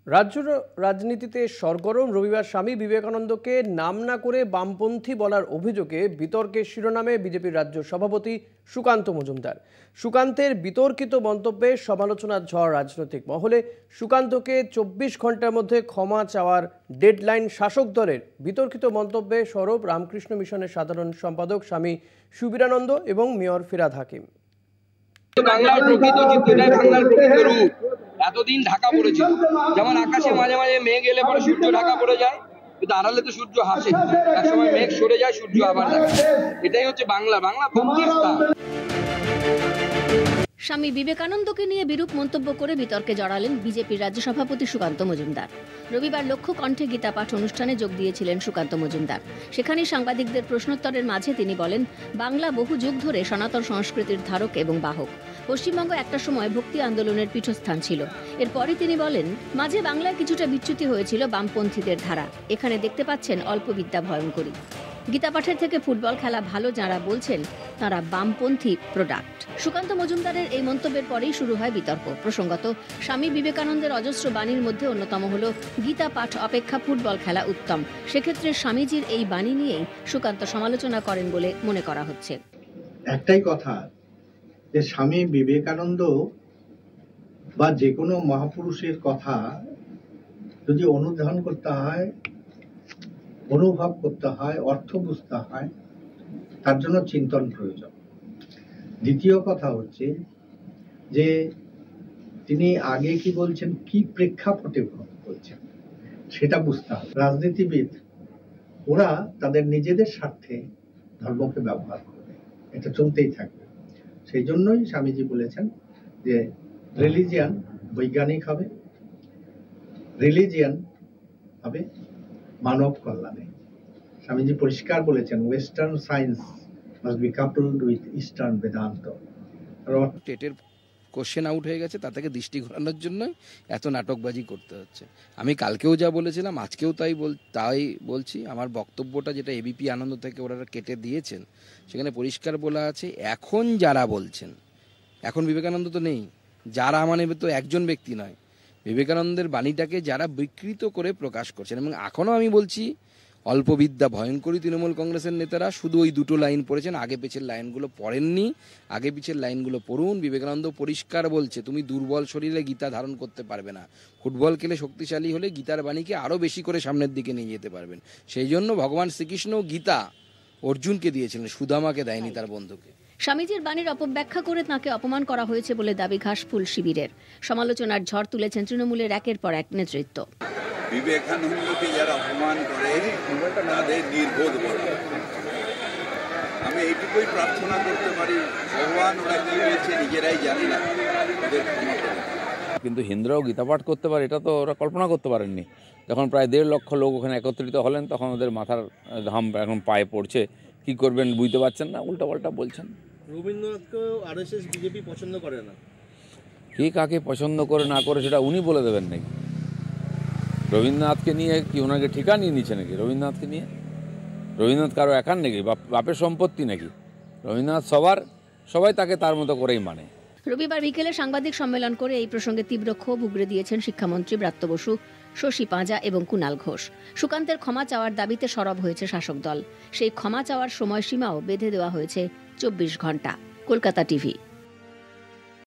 রাজ্য রাজনীতিতে সরগরম রবিবার স্বামী বিবেকানন্দকে নাম না করে বামপন্থী বলার অভিযোগে বিতর্কের শিরোনামে বিজেপির রাজ্য সভাপতি সুকান্ত মজুমদার। সুকান্তের বিতর্কিত মন্তব্যে সমালোচনার ঝড় রাজনৈতিক মহলে। সুকান্তকে 24 ঘন্টার মধ্যে ক্ষমা চাওয়ার ডেডলাইন শাসক দলের। বিতর্কিত মন্তব্যে সরব রামকৃষ্ণ মিশনের সাধারণ সম্পাদক স্বামী সুবীরানন্দ এবং মেয়র ফিরহাদ হাকিম। বাংলার প্রকৃত চিত্রটাই বাংলার প্রকৃত রূপ। এতদিন ঢাকা পড়েছিল, যেমন আকাশে মাঝে মাঝে মেঘ এলে পরে সূর্য ঢাকা পড়ে যায়, কিন্তু আড়ালে তো সূর্য হাসে, একসময় মেঘ সরে যায়, সূর্য আবার দেখা। এটাই হচ্ছে বাংলা, বাংলা ভক্তির স্থান। স্বামী বিবেকানন্দকে নিয়ে বিরূপ মন্তব্য করে বিতর্কে জড়ালেন বিজেপির রাজ্য সভাপতি সুকান্ত মজুমদার। রবিবার লক্ষ্য কণ্ঠে গীতা পাঠ অনুষ্ঠানে যোগ দিয়েছিলেন সুকান্ত মজুমদার। সেখানে সাংবাদিকদের প্রশ্নোত্তরের মাঝে তিনি বলেন, বাংলা বহু যুগ ধরে সনাতন সংস্কৃতির ধারক এবং বাহক। পশ্চিমবঙ্গ একটা সময় ভক্তি আন্দোলনের পীঠস্থান ছিল। এরপরে তিনি বলেন, মাঝে বাংলায় কিছুটা বিচ্যুতি হয়েছিল বামপন্থীদের ধারা। এখানে দেখতে পাচ্ছেন অল্প বিদ্যা ভয়ঙ্করী। গীতা পাঠের থেকে ফুটবল খেলা ভালো যারা বলছেন তারা বামপন্থী প্রোডাক্ট। সুকান্ত মজুমদারের এই মন্তব্যের পরেই শুরু হয় বিতর্ক। প্রসঙ্গত, স্বামী বিবেকানন্দের অজস্র বাণীর মধ্যে অন্যতম হল গীতা পাঠ অপেক্ষা ফুটবল খেলা উত্তম। সেক্ষেত্রে স্বামীজির এই বাণী নিয়েই সুকান্ত সমালোচনা করেন বলে মনে করা হচ্ছে। একটাই কথা, যে স্বামী বিবেকানন্দ বা যে কোনো মহাপুরুষের কথা যদি অনুধাবন করতে হয়, অনুভব করতে হয়, অর্থ বুঝতে হয়, তার জন্য চিন্তন প্রয়োজন। দ্বিতীয় কথা হচ্ছে যে তিনি আগে কি বলছেন, কি প্রেক্ষাপটে বলছেন, সেটা বুঝতে হবে। রাজনীতিবিদ ওরা তাদের নিজেদের স্বার্থে ধর্মকে ব্যবহার করবে, এটা চলতেই থাকবে। সেই জন্যই স্বামীজি বলেছেন যে রিলিজিয়ান বৈজ্ঞানিক হবে, রিলিজিয়ান হবে মানব কল্যাণে। স্বামীজি পরিষ্কার বলেছেন, western science must be coupled with eastern Vedanta. টেটের কোশ্চেন আউট হয়ে গেছে, তা থেকে দৃষ্টি ঘোরানোর জন্য এত নাটকবাজি করতে হচ্ছে। আমি কালকেও যা বলেছিলাম, আজকেও তাই বলছি। আমার বক্তব্যটা যেটা এবিপি আনন্দ থেকে ওরা কেটে দিয়েছেন, সেখানে পরিষ্কার বলা আছে, এখন যারা বলছেন, এখন বিবেকানন্দ তো নেই, যারা মানে তো একজন ব্যক্তি নয়, বিবেকানন্দের বাণীটাকে যারা বিকৃত করে প্রকাশ করছেন। এবং এখনও আমি বলছি, অল্পবিদ্যা ভয়ঙ্করী তৃণমূল কংগ্রেসের নেতারা শুধু ওই দুটো লাইন পড়েছেন, আগে পিছের লাইনগুলো পড়েননি। আগে পিছের লাইনগুলো পড়ুন। বিবেকানন্দ পরিষ্কার বলছে, তুমি দুর্বল শরীরে গীতা ধারণ করতে পারবে না। ফুটবল খেলে শক্তিশালী হলে গীতার বাণীকে আরও বেশি করে সামনের দিকে নিয়ে যেতে পারবেন। সেই জন্য ভগবান শ্রীকৃষ্ণ গীতা অর্জুনকে দিয়েছিলেন, সুদামাকে দেয়নি তার বন্ধুকে। স্বামীজির বাণীর অপব্যাখ্যা করে তাঁকে অপমান করা হয়েছে বলে দাবি ঘাসফুল শিবিরের। সমালোচনার ঝড় তুলেছেন তৃণমূলের একের পর এক নেতৃত্ব। বিবেকানন্দকে যারা অপমান করে তাদের নির্বোধ বলা। আমি এইটুকুই প্রার্থনা করতে পারি, ভগবান ওরা কি বলছে নিজেরাই জানে না, ওদের ক্ষমা করে। কিন্তু হিন্দুরাও গীতা পাঠ করতে পারে, এটা তো ওরা কল্পনা করতে পারেননি। যখন প্রায় 1.5 লক্ষ লোক ওখানে একত্রিত হলেন, তখন ওদের মাথার ঘাম এখন পায়ে পড়ছে। কি করবেন বুঝতে পারছেন না, উল্টাপাল্টা বলছেন। রবীন্দ্রনাথকেও আরএসএস বিজেপি পছন্দ করে না। কে কাকে পছন্দ করে না করে সেটা উনি বলে দেবেন নাকি? রবীন্দ্রনাথকে নিয়ে কি ওনাকে ঠিকা নিয়ে নিচ্ছে নাকি? রবীন্দ্রনাথকে নিয়ে রবীন্দ্রনাথ কারো একার নাকি? বাপের সম্পত্তি নাকি? রবীন্দ্রনাথ সবাই তাকে তার মতো করেই মানে। রবিবার বিকেলে সাংবাদিক সম্মেলন করে এই প্রসঙ্গে তীব্র ক্ষোভ উগরে দিয়েছেন শিক্ষামন্ত্রী ব্রাত্য বসু, শশী পাঁজা এবং কুণাল ঘোষ। সুকান্তের ক্ষমা চাওয়ার দাবিতে সরব হয়েছে শাসক দল। সেই ক্ষমা চাওয়ার সময়সীমাও বেঁধে দেওয়া হয়েছে 24 ঘন্টা। কলকাতা টিভি।